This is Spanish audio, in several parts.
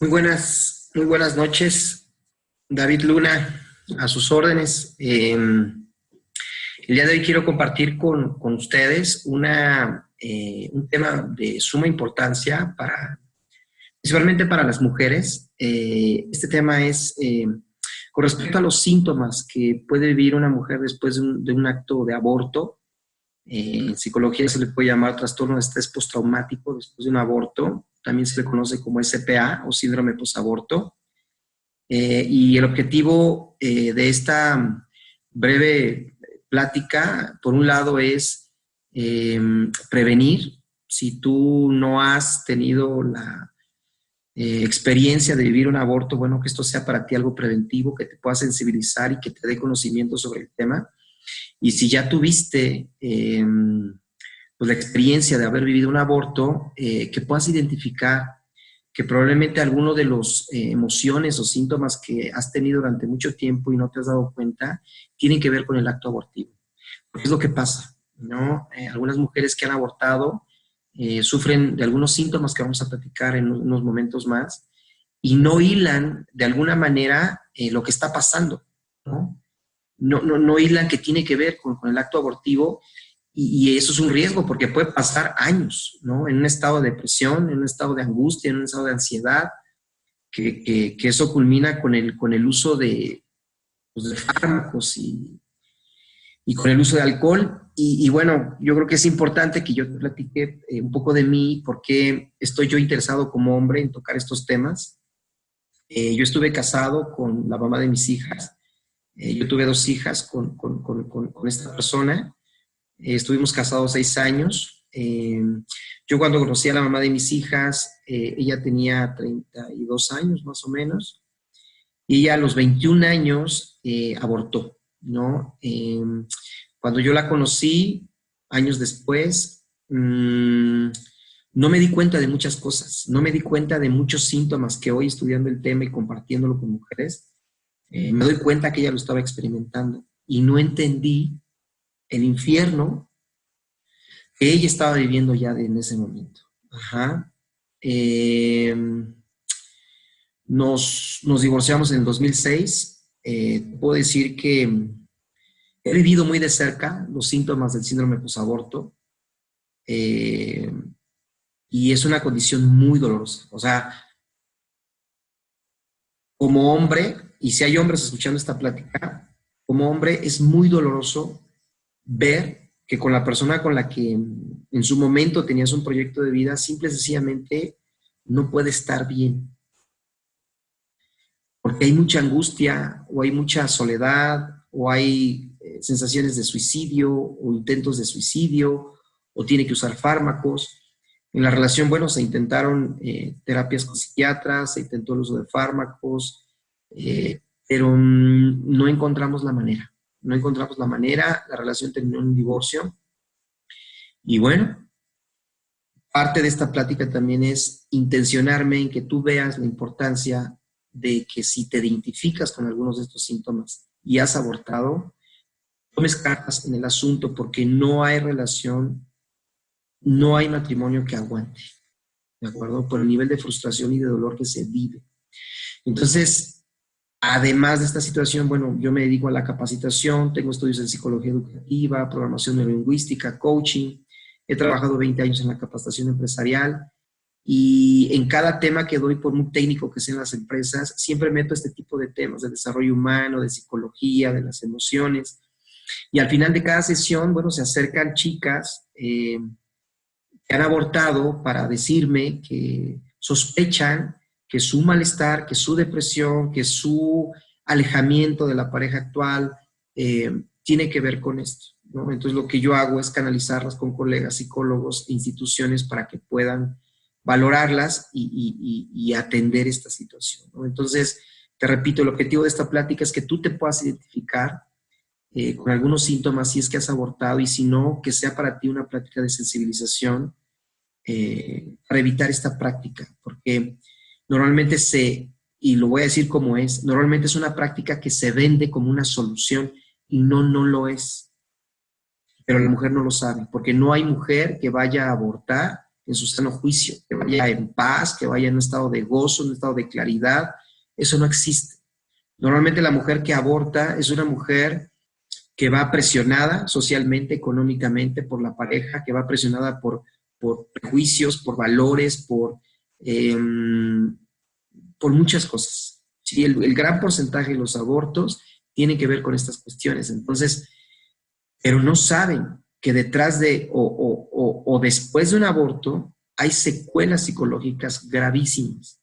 Muy buenas noches, David Luna, a sus órdenes. El día de hoy quiero compartir con ustedes un tema de suma importancia principalmente para las mujeres. Este tema es con respecto a los síntomas que puede vivir una mujer después de un acto de aborto. En psicología se le puede llamar trastorno de estrés postraumático después de un aborto. También se le conoce como SPA o síndrome posaborto. Y el objetivo de esta breve plática, por un lado, es prevenir. Si tú no has tenido la experiencia de vivir un aborto, bueno, que esto sea para ti algo preventivo, que te pueda sensibilizar y que te dé conocimiento sobre el tema. Y si ya tuviste pues la experiencia de haber vivido un aborto, que puedas identificar que probablemente alguno de los emociones o síntomas que has tenido durante mucho tiempo y no te has dado cuenta, tienen que ver con el acto abortivo. Porque es lo que pasa, ¿no? Algunas mujeres que han abortado sufren de algunos síntomas que vamos a platicar en unos momentos más y no hilan de alguna manera lo que está pasando, ¿no? No hilan que tiene que ver con el acto abortivo y eso es un riesgo porque puede pasar años, ¿no? En un estado de depresión, en un estado de angustia, en un estado de ansiedad, que eso culmina con el uso pues, de fármacos y con el uso de alcohol. Y bueno, yo creo que es importante que yo te platique un poco de mí, por qué estoy yo interesado como hombre en tocar estos temas. Yo estuve casado con la mamá de mis hijas. Yo tuve 2 hijas con esta persona. Estuvimos casados 6 años. Yo cuando conocí a la mamá de mis hijas, ella tenía 32 años más o menos, y ella a los 21 años abortó, ¿no? Cuando yo la conocí, años después, no me di cuenta de muchas cosas, no me di cuenta de muchos síntomas que hoy estudiando el tema y compartiéndolo con mujeres, me doy cuenta que ella lo estaba experimentando y no entendí el infierno que ella estaba viviendo ya en ese momento. Ajá. Nos divorciamos en el 2006. Puedo decir que he vivido muy de cerca los síntomas del síndrome posaborto y es una condición muy dolorosa. O sea, como hombre, y si hay hombres escuchando esta plática, como hombre es muy doloroso ver que con la persona con la que en su momento tenías un proyecto de vida, simple y sencillamente no puede estar bien. Porque hay mucha angustia, o hay mucha soledad, o hay sensaciones de suicidio, o intentos de suicidio, o tiene que usar fármacos. En la relación, bueno, se intentaron terapias con psiquiatras, se intentó el uso de fármacos, pero no encontramos la manera. No encontramos la manera, la relación terminó en un divorcio. Y bueno, parte de esta plática también es intencionarme en que tú veas la importancia de que si te identificas con algunos de estos síntomas y has abortado, tomes cartas en el asunto porque no hay relación, no hay matrimonio que aguante, ¿de acuerdo? Por el nivel de frustración y de dolor que se vive. Entonces, además de esta situación, bueno, yo me dedico a la capacitación, tengo estudios en psicología educativa, programación neurolingüística, coaching, he trabajado 20 años en la capacitación empresarial y en cada tema que doy, por muy técnico que sean las empresas, siempre meto este tipo de temas de desarrollo humano, de psicología, de las emociones. Y al final de cada sesión, bueno, se acercan chicas que han abortado para decirme que sospechan que su malestar, que su depresión, que su alejamiento de la pareja actual tiene que ver con esto, ¿no? Entonces lo que yo hago es canalizarlas con colegas, psicólogos e instituciones para que puedan valorarlas y atender esta situación, ¿no? Entonces, te repito, el objetivo de esta plática es que tú te puedas identificar con algunos síntomas si es que has abortado y si no, que sea para ti una plática de sensibilización para evitar esta práctica, porque normalmente y lo voy a decir como es, normalmente es una práctica que se vende como una solución y no lo es. Pero la mujer no lo sabe, porque no hay mujer que vaya a abortar en su sano juicio, que vaya en paz, que vaya en un estado de gozo, en un estado de claridad. Eso no existe. Normalmente la mujer que aborta es una mujer que va presionada socialmente, económicamente por la pareja, que va presionada por prejuicios, por valores, eh, por muchas cosas. ¿Sí? El gran porcentaje de los abortos tiene que ver con estas cuestiones. Entonces, pero no saben que detrás de o después de un aborto hay secuelas psicológicas gravísimas,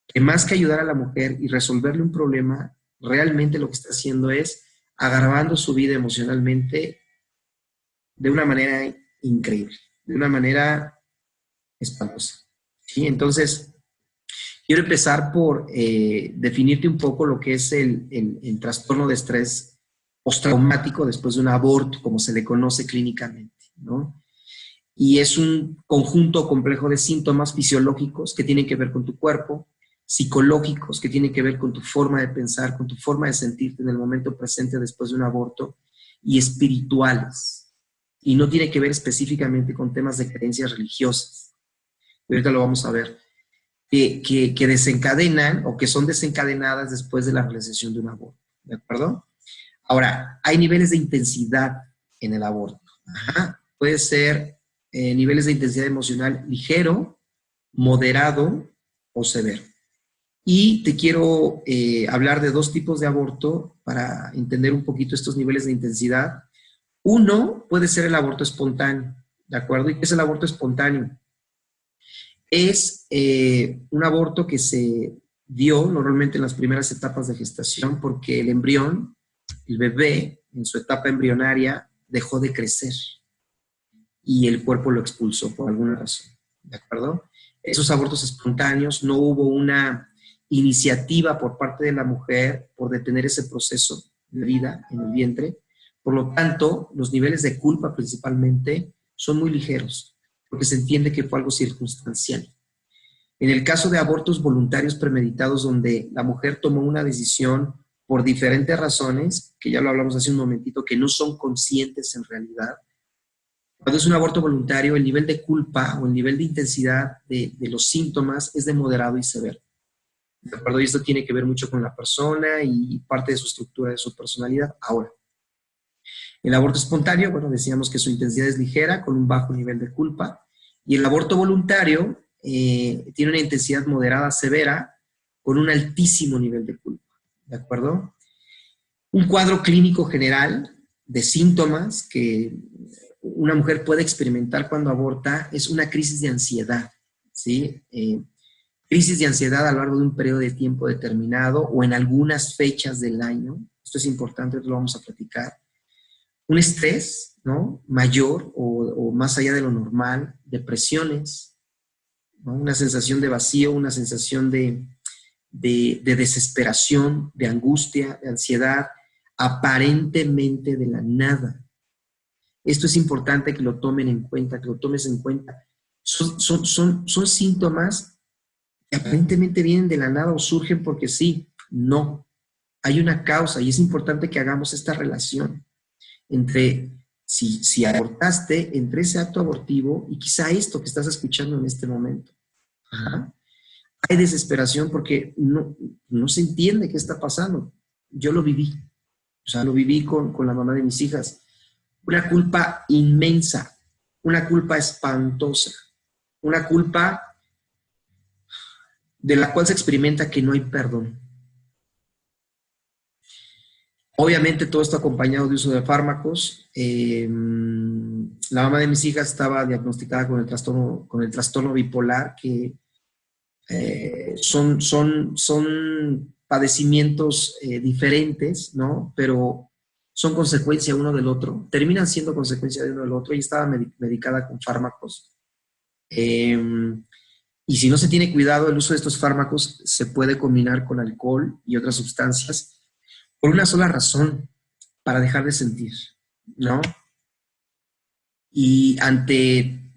que más que ayudar a la mujer y resolverle un problema, realmente lo que está haciendo es agravando su vida emocionalmente de una manera increíble, de una manera espantosa. ¿Sí? Entonces, quiero empezar por definirte un poco lo que es el trastorno de estrés postraumático después de un aborto, como se le conoce clínicamente, ¿no? Y es un conjunto complejo de síntomas fisiológicos que tienen que ver con tu cuerpo, psicológicos que tienen que ver con tu forma de pensar, con tu forma de sentirte en el momento presente después de un aborto, y espirituales. Y no tiene que ver específicamente con temas de creencias religiosas. Ahorita lo vamos a ver. Que desencadenan o que son desencadenadas después de la realización de un aborto. ¿De acuerdo? Ahora, hay niveles de intensidad en el aborto. Ajá. Puede ser niveles de intensidad emocional ligero, moderado o severo. Y te quiero hablar de dos tipos de aborto para entender un poquito estos niveles de intensidad. Uno puede ser el aborto espontáneo, ¿de acuerdo? ¿Y qué es el aborto espontáneo? Es un aborto que se dio normalmente en las primeras etapas de gestación porque el embrión, el bebé, en su etapa embrionaria, dejó de crecer y el cuerpo lo expulsó por alguna razón, ¿de acuerdo? Esos abortos espontáneos, no hubo una iniciativa por parte de la mujer por detener ese proceso de vida en el vientre. Por lo tanto, los niveles de culpa principalmente son muy ligeros, porque se entiende que fue algo circunstancial. En el caso de abortos voluntarios premeditados, donde la mujer tomó una decisión por diferentes razones, que ya lo hablamos hace un momentito, que no son conscientes en realidad, cuando es un aborto voluntario, el nivel de culpa o el nivel de intensidad de los síntomas es de moderado y severo. ¿De acuerdo? Y esto tiene que ver mucho con la persona y parte de su estructura, de su personalidad. Ahora, el aborto espontáneo, bueno, decíamos que su intensidad es ligera, con un bajo nivel de culpa, y el aborto voluntario tiene una intensidad moderada, severa, con un altísimo nivel de culpa. ¿De acuerdo? Un cuadro clínico general de síntomas que una mujer puede experimentar cuando aborta es una crisis de ansiedad, ¿sí? Crisis de ansiedad a lo largo de un periodo de tiempo determinado o en algunas fechas del año. Esto es importante, lo vamos a platicar. Un estrés, ¿no? Mayor o más allá de lo normal, depresiones, ¿no? Una sensación de vacío, una sensación de desesperación, de angustia, de ansiedad, aparentemente de la nada. Esto es importante que lo tomen en cuenta, que lo tomes en cuenta. Son síntomas que aparentemente vienen de la nada o surgen porque sí. No. Hay una causa y es importante que hagamos esta relación entre si abortaste, entre ese acto abortivo y quizá esto que estás escuchando en este momento. Ajá. Hay desesperación porque no se entiende qué está pasando. Yo lo viví. O sea, lo viví con la mamá de mis hijas. Una culpa inmensa, una culpa espantosa, una culpa de la cual se experimenta que no hay perdón. Obviamente todo esto acompañado de uso de fármacos. La mamá de mis hijas estaba diagnosticada con el trastorno bipolar, que son padecimientos diferentes, ¿no? Pero son consecuencia uno del otro, terminan siendo consecuencia de uno del otro. Ella estaba medicada con fármacos. Y si no se tiene cuidado, el uso de estos fármacos se puede combinar con alcohol y otras sustancias por una sola razón, para dejar de sentir, ¿no? Y ante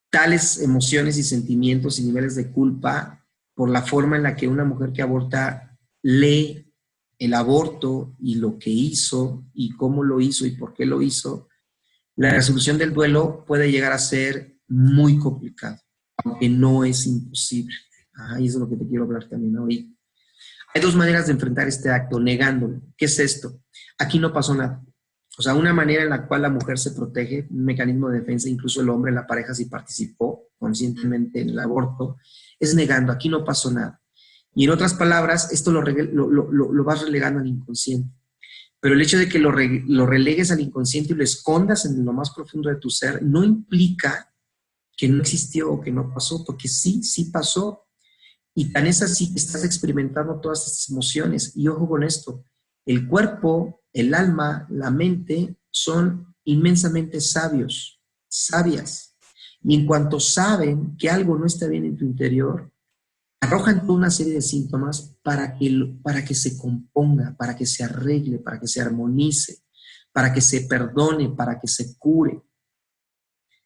tales emociones y sentimientos y niveles de culpa, por la forma en la que una mujer que aborta lee el aborto y lo que hizo y cómo lo hizo y por qué lo hizo, la resolución del duelo puede llegar a ser muy complicado. aunque no es imposible. Ahí es de lo que te quiero hablar también ahorita. Hay dos maneras de enfrentar este acto, negándolo. ¿Qué es esto? Aquí no pasó nada. O sea, una manera en la cual la mujer se protege, un mecanismo de defensa, incluso el hombre, la pareja, si participó conscientemente en el aborto, es negando, aquí no pasó nada. Y en otras palabras, esto lo vas relegando al inconsciente. Pero el hecho de que lo relegues al inconsciente y lo escondas en lo más profundo de tu ser, no implica que no existió o que no pasó, porque sí, sí pasó. Y tan es así que estás experimentando todas estas emociones. Y ojo con esto, el cuerpo, el alma, la mente son inmensamente sabios, sabias. Y en cuanto saben que algo no está bien en tu interior, arrojan toda una serie de síntomas para que se componga, para que se arregle, para que se armonice, para que se perdone, para que se cure.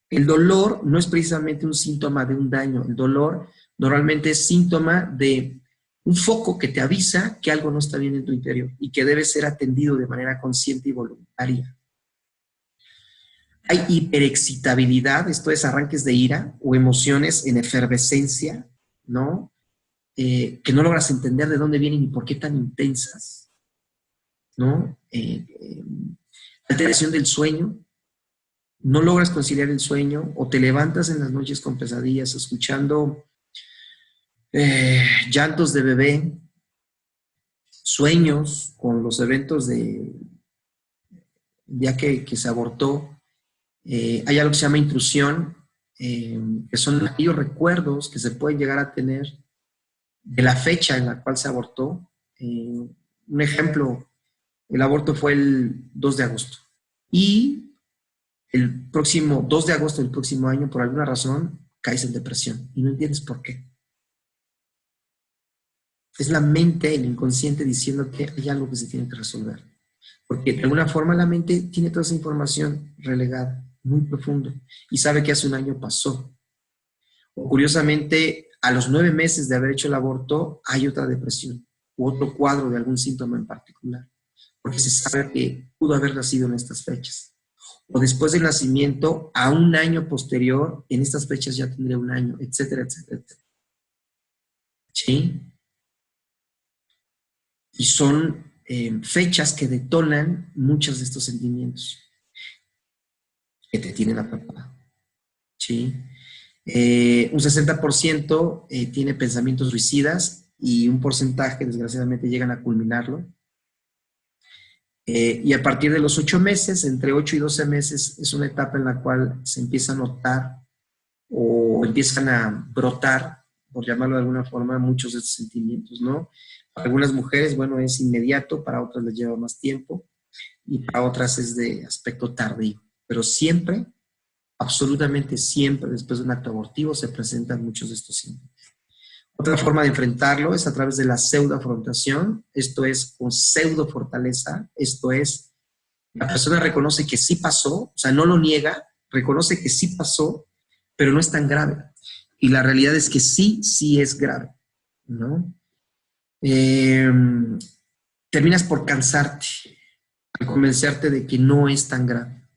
El dolor no es precisamente un síntoma de un daño, el dolor normalmente es síntoma de un foco que te avisa que algo no está bien en tu interior y que debe ser atendido de manera consciente y voluntaria. Hay hiperexcitabilidad, esto es arranques de ira o emociones en efervescencia, ¿no? Que no logras entender de dónde vienen y por qué tan intensas, ¿no? Alteración del sueño, no logras conciliar el sueño o te levantas en las noches con pesadillas escuchando llantos de bebé, sueños con los eventos de ya que se abortó. Hay algo que se llama intrusión, que son aquellos recuerdos que se pueden llegar a tener de la fecha en la cual se abortó. Un ejemplo, el aborto fue el 2 de agosto. Y el próximo 2 de agosto del próximo año, por alguna razón, caes en depresión y no entiendes por qué. Es la mente, el inconsciente diciendo que hay algo que se tiene que resolver. Porque de alguna forma la mente tiene toda esa información relegada, muy profundo, y sabe que hace un año pasó. O curiosamente, a los 9 meses de haber hecho el aborto, hay otra depresión u otro cuadro de algún síntoma en particular, porque se sabe que pudo haber nacido en estas fechas. O después del nacimiento, a un año posterior, en estas fechas ya tendría un año, etcétera, etcétera, etcétera. ¿Sí? Y son fechas que detonan muchos de estos sentimientos que te tienen atrapada. ¿Sí? Un 60% tiene pensamientos suicidas y un porcentaje, desgraciadamente, llegan a culminarlo. Y a partir de los 8 meses, entre 8 y 12 meses, es una etapa en la cual se empieza a notar o empiezan a brotar, por llamarlo de alguna forma, muchos de estos sentimientos, ¿no? Para algunas mujeres, bueno, es inmediato, para otras les lleva más tiempo y para otras es de aspecto tardío. Pero siempre, absolutamente siempre, después de un acto abortivo, se presentan muchos de estos síntomas. Otra forma de enfrentarlo es a través de la pseudoafrontación, esto es con pseudo fortaleza, esto es, la persona reconoce que sí pasó, o sea, no lo niega, reconoce que sí pasó, pero no es tan grave. Y la realidad es que sí, sí es grave, ¿no? Terminas por cansarte, al convencerte de que no es tan grave.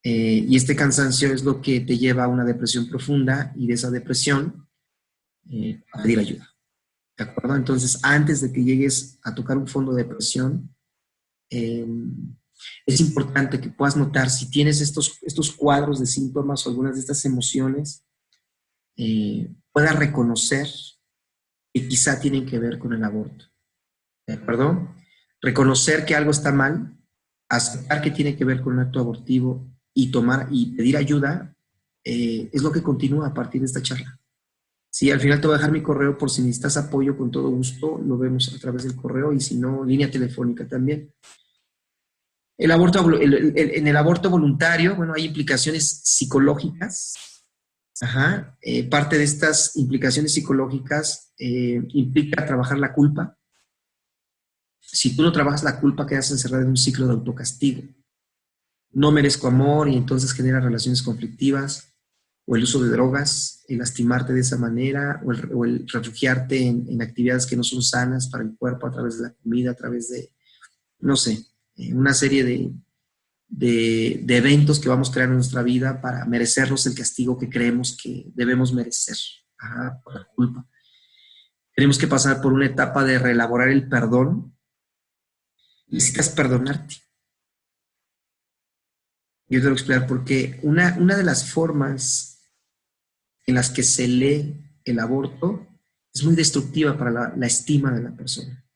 Y este cansancio es lo que te lleva a una depresión profunda y de esa depresión a pedir ayuda. ¿De acuerdo? Entonces, antes de que llegues a tocar un fondo de depresión, es importante que puedas notar si tienes estos cuadros de síntomas o algunas de estas emociones, puedas reconocer que quizá tienen que ver con el aborto. ¿De acuerdo? Reconocer que algo está mal, aceptar que tiene que ver con un acto abortivo y tomar y pedir ayuda, es lo que continúa a partir de esta charla. Sí, al final te voy a dejar mi correo por si necesitas apoyo, con todo gusto, lo vemos a través del correo y si no, línea telefónica también. En el aborto voluntario, bueno, hay implicaciones psicológicas. Ajá. Parte de estas implicaciones psicológicas implica trabajar la culpa. Si tú no trabajas la culpa, quedas encerrado en un ciclo de autocastigo. No merezco amor y entonces genera relaciones conflictivas, o el uso de drogas, el lastimarte de esa manera, o el refugiarte en actividades que no son sanas para el cuerpo a través de la comida, a través de, no sé, una serie de eventos que vamos creando en nuestra vida para merecernos el castigo que creemos que debemos merecer, por la culpa. Tenemos que pasar por una etapa de reelaborar el perdón. Necesitas perdonarte. Yo te voy a explicar por qué. Una de las formas en las que se lee el aborto es muy destructiva para la estima de la persona,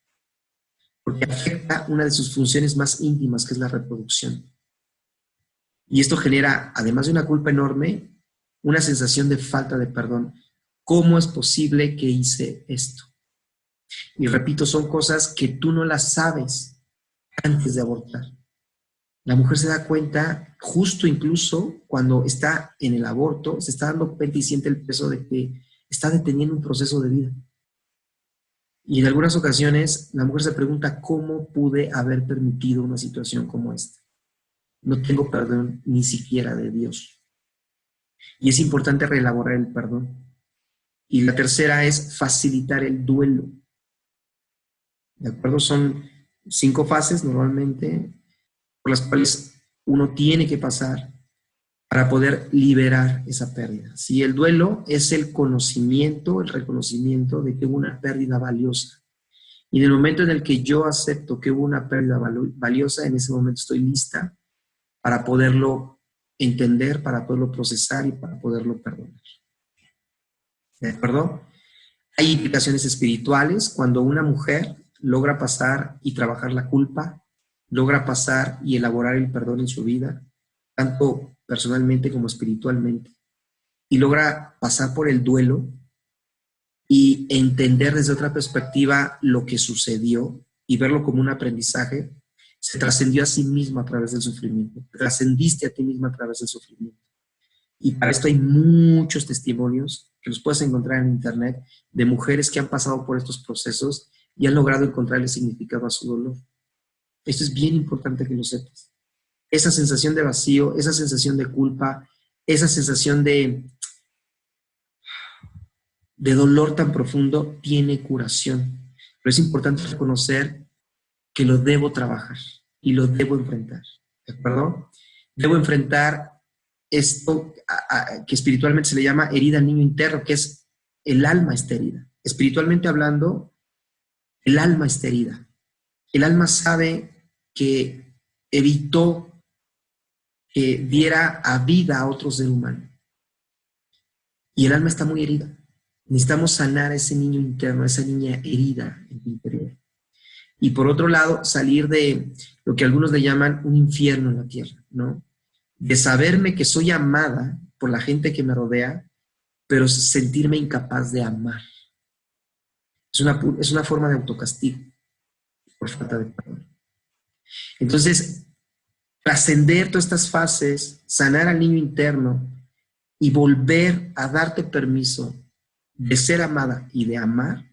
porque afecta una de sus funciones más íntimas, que es la reproducción. Y esto genera, además de una culpa enorme, una sensación de falta de perdón. ¿Cómo es posible que hice esto? Y repito, son cosas que tú no las sabes antes de abortar. La mujer se da cuenta justo incluso cuando está en el aborto, se está dando cuenta y siente el peso de que está deteniendo un proceso de vida. Y en algunas ocasiones la mujer se pregunta, ¿cómo pude haber permitido una situación como esta? No tengo perdón ni siquiera de Dios. Y es importante reelaborar el perdón. Y la tercera es facilitar el duelo. ¿De acuerdo? Son 5 fases normalmente por las cuales uno tiene que pasar para poder liberar esa pérdida. Si el duelo es el conocimiento, el reconocimiento de que hubo una pérdida valiosa. Y en el momento en el que yo acepto que hubo una pérdida valiosa, en ese momento estoy lista para poderlo entender, para poderlo procesar y para poderlo perdonar. ¿De acuerdo? Hay implicaciones espirituales cuando una mujer logra pasar y trabajar la culpa, logra pasar y elaborar el perdón en su vida, tanto personalmente como espiritualmente, y logra pasar por el duelo y entender desde otra perspectiva lo que sucedió y verlo como un aprendizaje. Se trascendió a sí misma a través del sufrimiento, trascendiste a ti misma a través del sufrimiento. Y para esto hay muchos testimonios que los puedes encontrar en internet de mujeres que han pasado por estos procesos y han logrado encontrarle significado a su dolor. Esto es bien importante que lo sepas. Esa sensación de vacío, esa sensación de culpa, esa sensación de dolor tan profundo tiene curación. Pero es importante reconocer que lo debo trabajar y lo debo enfrentar. ¿De acuerdo? Debo enfrentar esto que espiritualmente se le llama herida al niño interno, que es el alma está herida. Espiritualmente hablando, el alma está herida. El alma sabe que evitó que diera a vida a otro ser humano. Y el alma está muy herida. Necesitamos sanar a ese niño interno, a esa niña herida en el interior. Y por otro lado, salir de lo que algunos le llaman un infierno en la tierra, ¿no? De saberme que soy amada por la gente que me rodea, pero sentirme incapaz de amar. Es una forma de autocastigo por falta de perdón. Entonces, trascender todas estas fases, sanar al niño interno y volver a darte permiso de ser amada y de amar,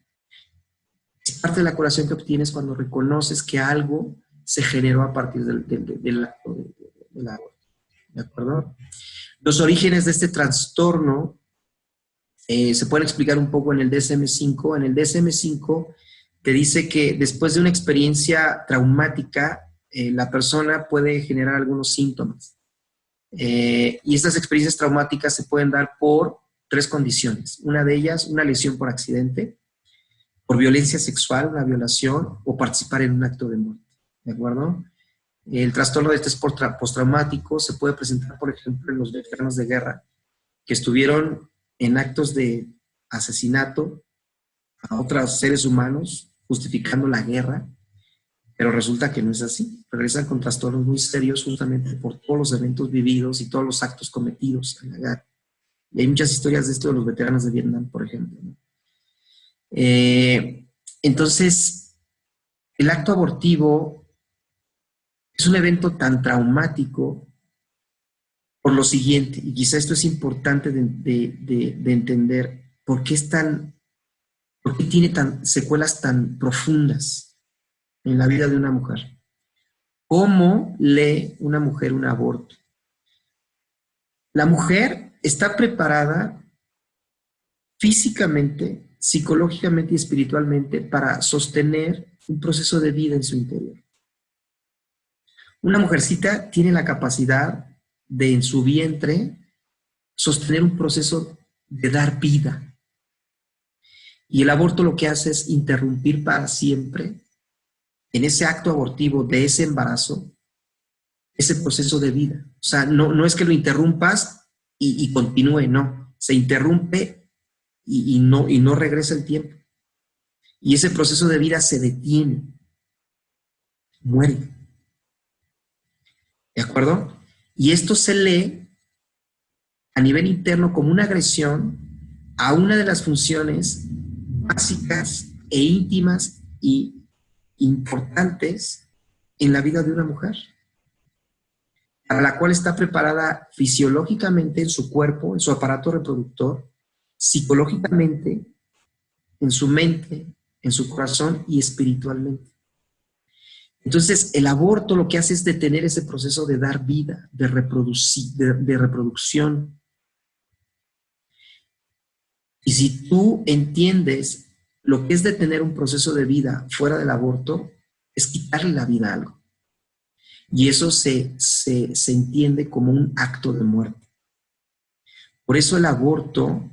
es parte de la curación que obtienes cuando reconoces que algo se generó a partir del acto del aborto. ¿De acuerdo? Los orígenes de este trastorno se pueden explicar un poco en el DSM-5. En el DSM-5 te dice que después de una experiencia traumática, la persona puede generar algunos síntomas. Y estas experiencias traumáticas se pueden dar por 3 condiciones. Una de ellas, una lesión por accidente, por violencia sexual, una violación, o participar en un acto de muerte. ¿De acuerdo? El trastorno de estrés postraumático se puede presentar, por ejemplo, en los veteranos de guerra que estuvieron en actos de asesinato a otros seres humanos, justificando la guerra, pero resulta que no es así. Regresan con trastornos muy serios justamente por todos los eventos vividos y todos los actos cometidos en la guerra. Y hay muchas historias de esto de los veteranos de Vietnam, por ejemplo, ¿no? Entonces, el acto abortivo es un evento tan traumático por lo siguiente, y quizá esto es importante de entender, ¿por qué tiene secuelas tan profundas en la vida de una mujer? ¿Cómo lee una mujer un aborto? La mujer está preparada físicamente, psicológicamente y espiritualmente para sostener un proceso de vida en su interior. Una mujercita tiene la capacidad de en su vientre sostener un proceso de dar vida. Y el aborto lo que hace es interrumpir para siempre, en ese acto abortivo de ese embarazo, ese proceso de vida. O sea, no es que lo interrumpas y continúe, no. Se interrumpe y no regresa el tiempo. Y ese proceso de vida se detiene, muere. ¿De acuerdo? Y esto se lee a nivel interno como una agresión a una de las funciones básicas e íntimas y importantes en la vida de una mujer, para la cual está preparada fisiológicamente en su cuerpo, en su aparato reproductor, psicológicamente, en su mente, en su corazón y espiritualmente. Entonces, el aborto lo que hace es detener ese proceso de dar vida, de reproducción. Y si tú entiendes lo que es detener un proceso de vida fuera del aborto, es quitarle la vida a algo. Y eso se entiende como un acto de muerte. Por eso el aborto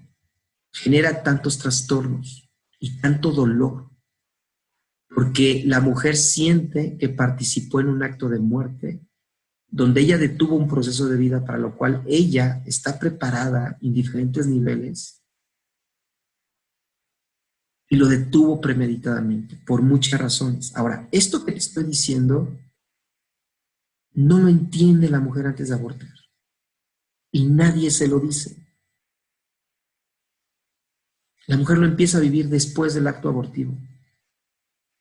genera tantos trastornos y tanto dolor, porque la mujer siente que participó en un acto de muerte, donde ella detuvo un proceso de vida para lo cual ella está preparada en diferentes niveles y lo detuvo premeditadamente, por muchas razones. Ahora, esto que te estoy diciendo no lo entiende la mujer antes de abortar y nadie se lo dice. La mujer lo empieza a vivir después del acto abortivo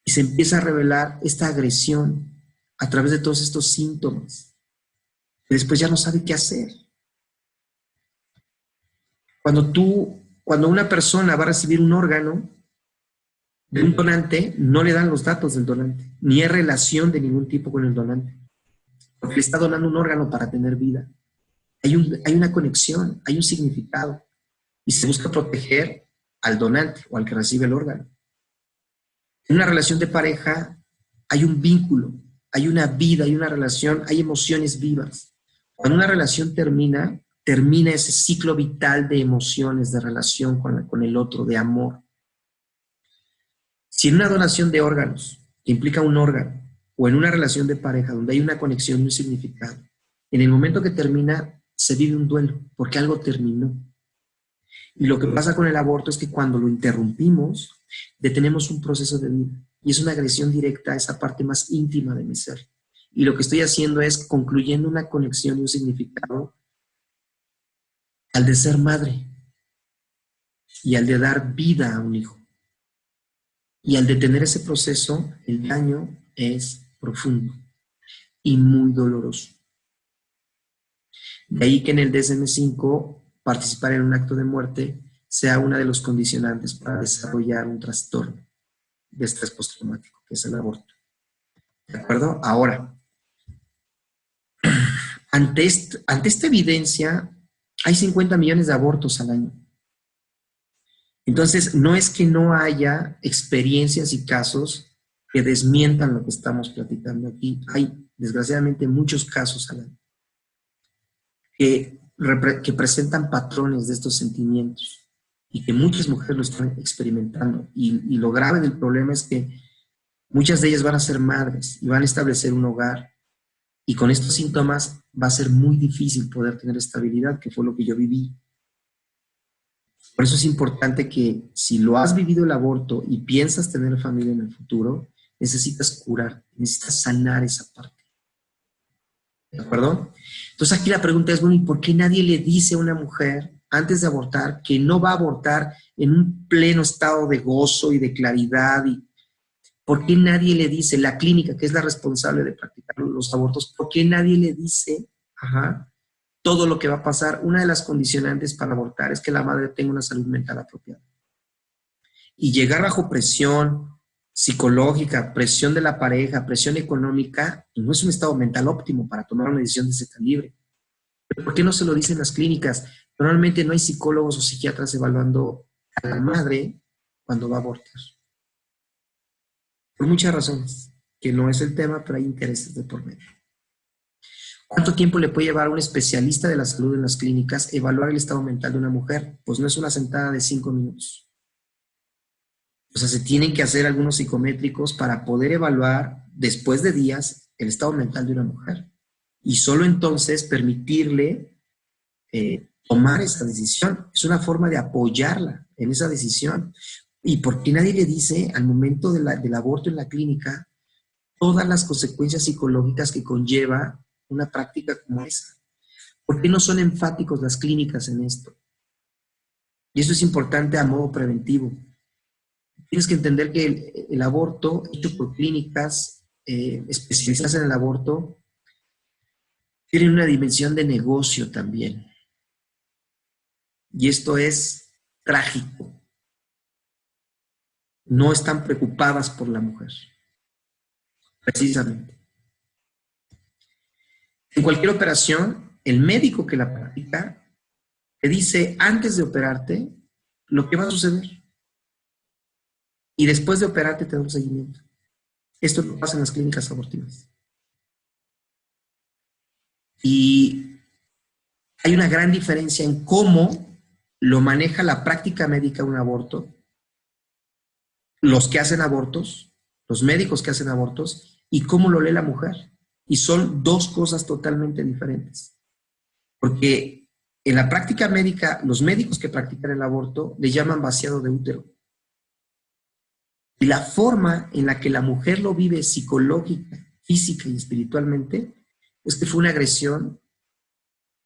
y se empieza a revelar esta agresión a través de todos estos síntomas y después ya no sabe qué hacer. Cuando una persona va a recibir un órgano de un donante, no le dan los datos del donante, ni hay relación de ningún tipo con el donante, porque le está donando un órgano para tener vida. Hay una conexión, hay un significado, y se busca proteger al donante o al que recibe el órgano. En una relación de pareja hay un vínculo, hay una vida, hay una relación, hay emociones vivas. Cuando una relación termina ese ciclo vital de emociones, de relación con el otro, de amor. Si en una donación de órganos, que implica un órgano, o en una relación de pareja donde hay una conexión y un significado, en el momento que termina, se vive un duelo, porque algo terminó. Y lo que pasa con el aborto es que cuando lo interrumpimos, detenemos un proceso de vida. Y es una agresión directa a esa parte más íntima de mi ser. Y lo que estoy haciendo es concluyendo una conexión y un significado al de ser madre y al de dar vida a un hijo. Y al detener ese proceso, el daño es profundo y muy doloroso. De ahí que en el DSM-5 participar en un acto de muerte sea una de los condicionantes para desarrollar un trastorno de estrés postraumático, que es el aborto. ¿De acuerdo? Ahora, ante esta evidencia, hay 50 millones de abortos al año. Entonces, no es que no haya experiencias y casos que desmientan lo que estamos platicando aquí. Hay, desgraciadamente, muchos casos al año que presentan patrones de estos sentimientos y que muchas mujeres lo están experimentando. Y lo grave del problema es que muchas de ellas van a ser madres y van a establecer un hogar. Y con estos síntomas va a ser muy difícil poder tener estabilidad, que fue lo que yo viví. Por eso es importante que si lo has vivido el aborto y piensas tener familia en el futuro, necesitas curar, necesitas sanar esa parte. ¿De acuerdo? Entonces aquí la pregunta es, bueno, ¿y por qué nadie le dice a una mujer antes de abortar que no va a abortar en un pleno estado de gozo y de claridad? ¿Y por qué nadie le dice, la clínica, que es la responsable de practicar los abortos, por qué nadie le dice todo lo que va a pasar? Una de las condicionantes para abortar es que la madre tenga una salud mental apropiada. Y llegar bajo presión psicológica, presión de la pareja, presión económica, no es un estado mental óptimo para tomar una decisión de ese calibre. ¿Pero por qué no se lo dicen las clínicas? Normalmente no hay psicólogos o psiquiatras evaluando a la madre cuando va a abortar. Por muchas razones, que no es el tema, pero hay intereses de por medio. ¿Cuánto tiempo le puede llevar a un especialista de la salud en las clínicas evaluar el estado mental de una mujer? Pues no es una sentada de 5 minutos. O sea, se tienen que hacer algunos psicométricos para poder evaluar después de días el estado mental de una mujer. Y solo entonces permitirle tomar esa decisión. Es una forma de apoyarla en esa decisión. ¿Y por qué nadie le dice al momento del aborto en la clínica todas las consecuencias psicológicas que conlleva una práctica como esa? ¿Por qué no son enfáticos las clínicas en esto? Y eso es importante a modo preventivo. Tienes que entender que el aborto hecho por clínicas especializadas en el aborto tiene una dimensión de negocio también. Y esto es trágico. No están preocupadas por la mujer, precisamente. En cualquier operación, el médico que la practica te dice antes de operarte lo que va a suceder. Y después de operarte te da un seguimiento. Esto no pasa en las clínicas abortivas. Y hay una gran diferencia en cómo lo maneja la práctica médica un aborto, los que hacen abortos, los médicos que hacen abortos, y cómo lo lee la mujer. Y son dos cosas totalmente diferentes. Porque en la práctica médica, los médicos que practican el aborto le llaman vaciado de útero. Y la forma en la que la mujer lo vive psicológica, física y espiritualmente es que fue una agresión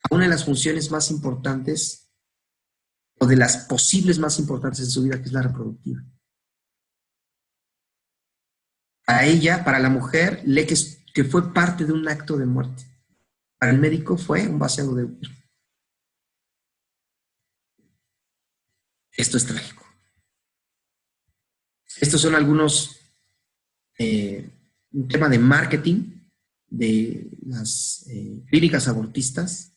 a una de las funciones más importantes o de las posibles más importantes en su vida, que es la reproductiva. Para ella, para la mujer, lee que fue parte de un acto de muerte. Para el médico fue un vaciado de útero. Esto es trágico. Estos son algunos, un tema de marketing de las clínicas abortistas.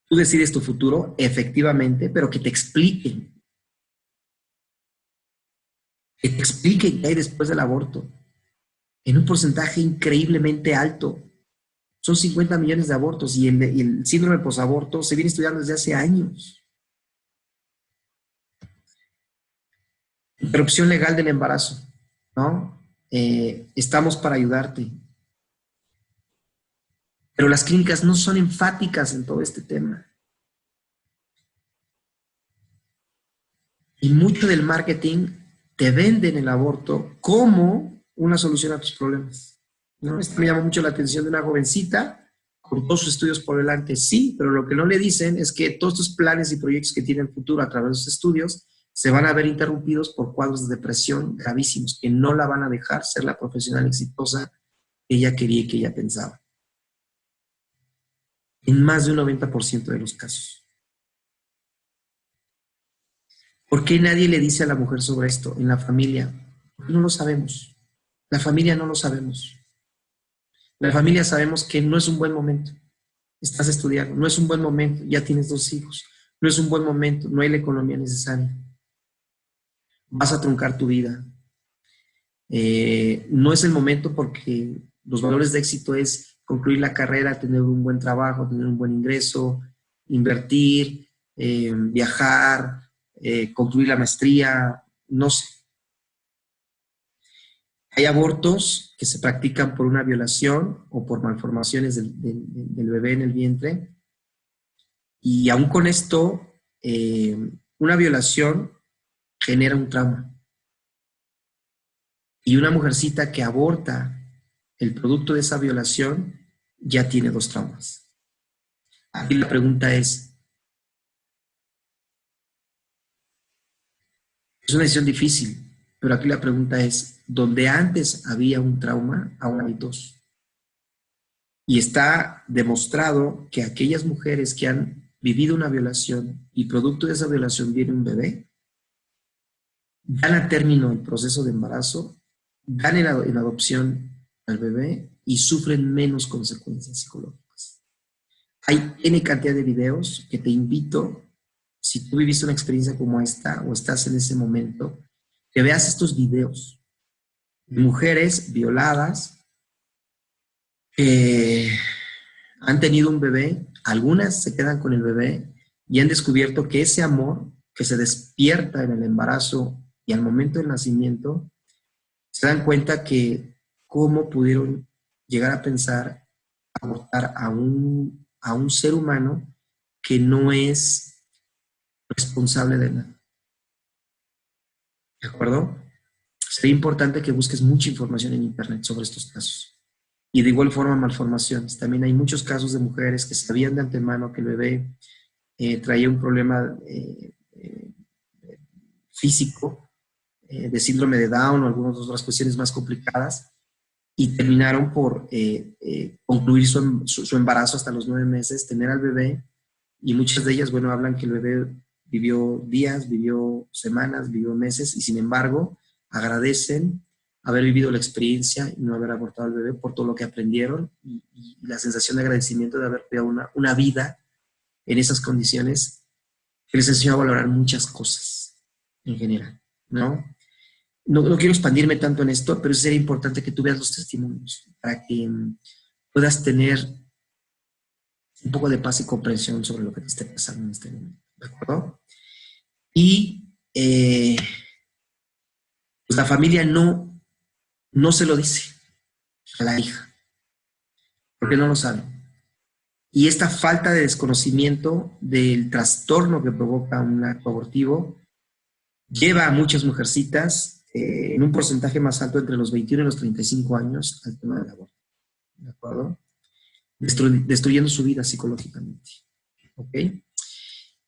Tú decides tu futuro, efectivamente, pero que te expliquen. Que te expliquen qué hay después del aborto. En un porcentaje increíblemente alto. Son 50 millones de abortos y el síndrome posaborto se viene estudiando desde hace años. Interrupción legal del embarazo, ¿no? Estamos para ayudarte. Pero las clínicas no son enfáticas en todo este tema. Y mucho del marketing te venden el aborto como una solución a tus problemas, ¿no? Esto me llama mucho la atención de una jovencita con todos sus estudios por delante, sí, pero lo que no le dicen es que todos estos planes y proyectos que tienen futuro a través de sus estudios se van a ver interrumpidos por cuadros de depresión gravísimos que no la van a dejar ser la profesional exitosa que ella quería y que ella pensaba. En más de un 90% de los casos. ¿Por qué nadie le dice a la mujer sobre esto en la familia? Porque no lo sabemos. La familia no lo sabemos. La familia sabemos que no es un buen momento. Estás estudiando, no es un buen momento, ya tienes 2 hijos. No es un buen momento, no hay la economía necesaria. Vas a truncar tu vida. No es el momento porque los valores de éxito es concluir la carrera, tener un buen trabajo, tener un buen ingreso, invertir, viajar, concluir la maestría, no sé. Hay abortos que se practican por una violación o por malformaciones del bebé en el vientre. Y aún con esto, una violación genera un trauma. Y una mujercita que aborta el producto de esa violación ya tiene 2 traumas. Aquí la pregunta es una decisión difícil, pero aquí la pregunta es, ¿donde antes había un trauma, ahora hay 2? Y está demostrado que aquellas mujeres que han vivido una violación y producto de esa violación viene un bebé, dan a término el proceso de embarazo, dan en adopción al bebé y sufren menos consecuencias psicológicas. Hay N cantidad de videos que te invito, si tú viviste una experiencia como esta o estás en ese momento, que veas estos videos de mujeres violadas que han tenido un bebé, algunas se quedan con el bebé y han descubierto que ese amor que se despierta en el embarazo y al momento del nacimiento, se dan cuenta que cómo pudieron llegar a pensar abortar a un ser humano que no es responsable de nada. ¿De acuerdo? Sería importante que busques mucha información en internet sobre estos casos. Y de igual forma, malformaciones. También hay muchos casos de mujeres que sabían de antemano que el bebé traía un problema físico, de síndrome de Down o algunas otras cuestiones más complicadas, y terminaron por concluir su embarazo hasta los 9 meses, tener al bebé, y muchas de ellas, bueno, hablan que el bebé vivió días, vivió semanas, vivió meses, y sin embargo, agradecen haber vivido la experiencia y no haber abortado al bebé por todo lo que aprendieron y la sensación de agradecimiento de haber creado una vida en esas condiciones que les enseñó a valorar muchas cosas en general, ¿no? No quiero expandirme tanto en esto, pero sería importante que tú veas los testimonios para que puedas tener un poco de paz y comprensión sobre lo que te esté pasando en este momento, ¿de acuerdo? Y pues la familia no se lo dice a la hija, porque no lo sabe. Y esta falta de desconocimiento del trastorno que provoca un acto abortivo lleva a muchas mujercitas en un porcentaje más alto entre los 21 y los 35 años al tema del aborto, ¿de acuerdo? Destruyendo su vida psicológicamente, ¿ok?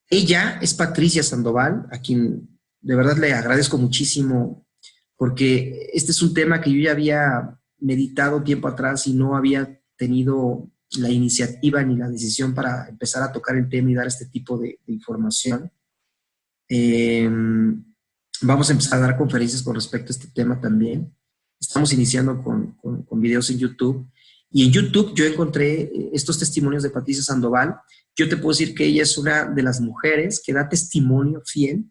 Ella es Patricia Sandoval, a quien de verdad le agradezco muchísimo, porque este es un tema que yo ya había meditado tiempo atrás y no había tenido la iniciativa ni la decisión para empezar a tocar el tema y dar este tipo de información. Vamos a empezar a dar conferencias con respecto a este tema también. Estamos iniciando con videos en YouTube. Y en YouTube yo encontré estos testimonios de Patricia Sandoval. Yo te puedo decir que ella es una de las mujeres que da testimonio fiel,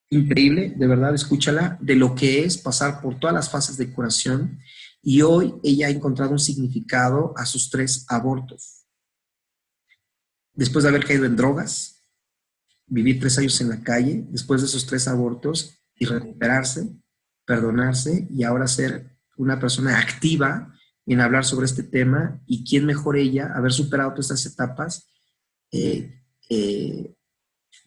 increíble, de verdad, escúchala, de lo que es pasar por todas las fases de curación. Y hoy ella ha encontrado un significado a sus 3 abortos. Después de haber caído en drogas, vivir 3 años en la calle, después de esos 3 abortos, y recuperarse, perdonarse, y ahora ser una persona activa en hablar sobre este tema. Y quién mejor ella, haber superado todas estas etapas,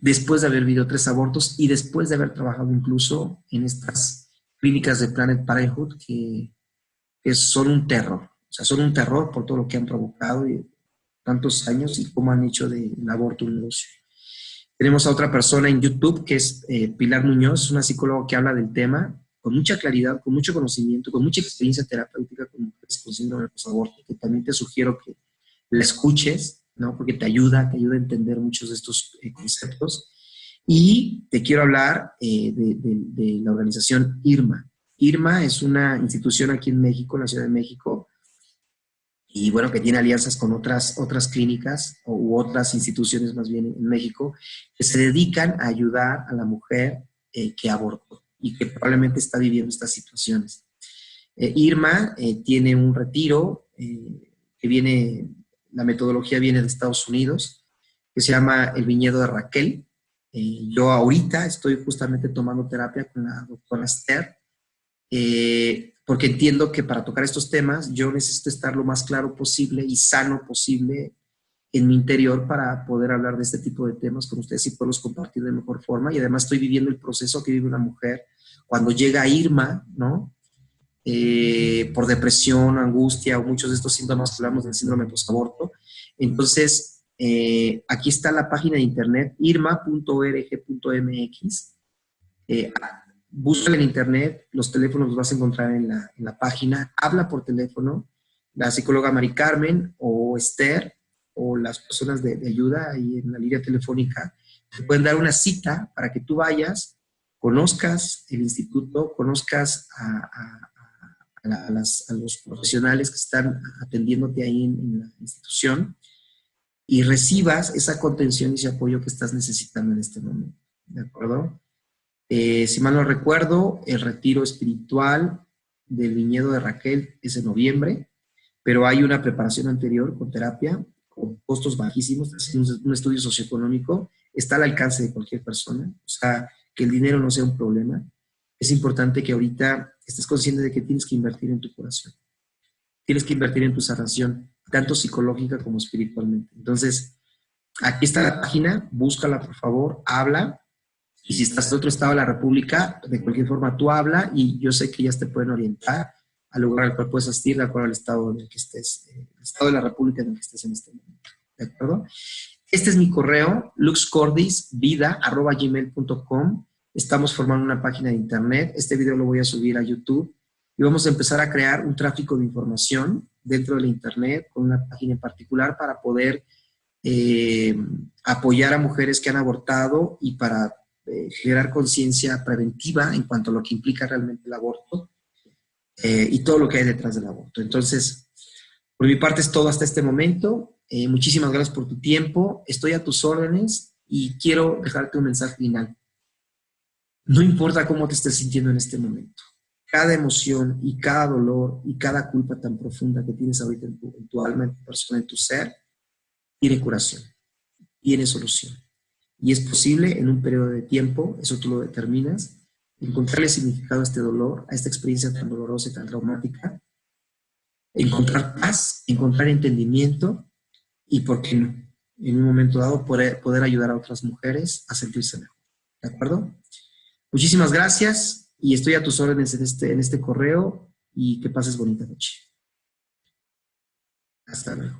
después de haber vivido 3 abortos y después de haber trabajado incluso en estas clínicas de Planned Parenthood que son un terror. O sea, son un terror por todo lo que han provocado y tantos años y cómo han hecho del aborto un negocio. Tenemos a otra persona en YouTube que es Pilar Muñoz, una psicóloga que habla del tema con mucha claridad, con mucho conocimiento, con mucha experiencia terapéutica con mujeres con síndrome de posaborto, que también te sugiero que la escuches, ¿no? Porque te ayuda a entender muchos de estos conceptos. Y te quiero hablar de la organización IRMA. IRMA es una institución aquí en México, en la Ciudad de México, y bueno, que tiene alianzas con otras clínicas u otras instituciones más bien en México, que se dedican a ayudar a la mujer que abortó y que probablemente está viviendo estas situaciones. IRMA tiene un retiro que viene, la metodología viene de Estados Unidos, que se llama El Viñedo de Raquel. Yo ahorita estoy justamente tomando terapia con la doctora Esther, porque entiendo que para tocar estos temas yo necesito estar lo más claro posible y sano posible en mi interior para poder hablar de este tipo de temas con ustedes y poderlos compartir de mejor forma. Y además estoy viviendo el proceso que vive una mujer cuando llega a IRMA, ¿no? Por depresión, angustia o muchos de estos síntomas que hablamos del síndrome posaborto. Entonces, aquí está la página de internet irma.org.mx. Búscala en internet, los teléfonos los vas a encontrar en la página. Habla por teléfono, la psicóloga Mari Carmen o Esther o las personas de ayuda ahí en la línea telefónica te pueden dar una cita para que tú vayas, conozcas el instituto, conozcas a los profesionales que están atendiéndote ahí en la institución y recibas esa contención y ese apoyo que estás necesitando en este momento. ¿De acuerdo? Si mal no recuerdo, el retiro espiritual del Viñedo de Raquel es en noviembre. pero hay una preparación anterior con terapia, con costos bajísimos, un estudio socioeconómico, está al alcance de cualquier persona, o sea, que el dinero no sea un problema. Es importante que ahorita estés consciente de que tienes que invertir en tu curación, tienes que invertir en tu sanación, tanto psicológica como espiritualmente. Entonces, aquí está la página, búscala por favor, habla, y si estás en otro estado de la República, de cualquier forma tú habla y yo sé que ellas te pueden orientar al lugar al cual puedes asistir de acuerdo al estado en el que estés, el estado de la República en el que estés en este momento. ¿De acuerdo? Este es mi correo, luxcordisvida@gmail.com. Estamos formando una página de internet. Este video lo voy a subir a YouTube y vamos a empezar a crear un tráfico de información dentro de la internet con una página en particular para poder apoyar a mujeres que han abortado y para generar conciencia preventiva en cuanto a lo que implica realmente el aborto y todo lo que hay detrás del aborto. Entonces, por mi parte es todo hasta este momento. Muchísimas gracias por tu tiempo. Estoy a tus órdenes y quiero dejarte un mensaje final. No importa cómo te estés sintiendo en este momento. Cada emoción y cada dolor y cada culpa tan profunda que tienes ahorita en tu alma, en tu persona, en tu ser, tiene curación, tiene solución. Y es posible en un periodo de tiempo, eso tú lo determinas, encontrarle significado a este dolor, a esta experiencia tan dolorosa y tan traumática, encontrar paz, encontrar entendimiento y, ¿por qué no?, en un momento dado poder ayudar a otras mujeres a sentirse mejor. ¿De acuerdo? Muchísimas gracias y estoy a tus órdenes en este correo y que pases bonita noche. Hasta luego.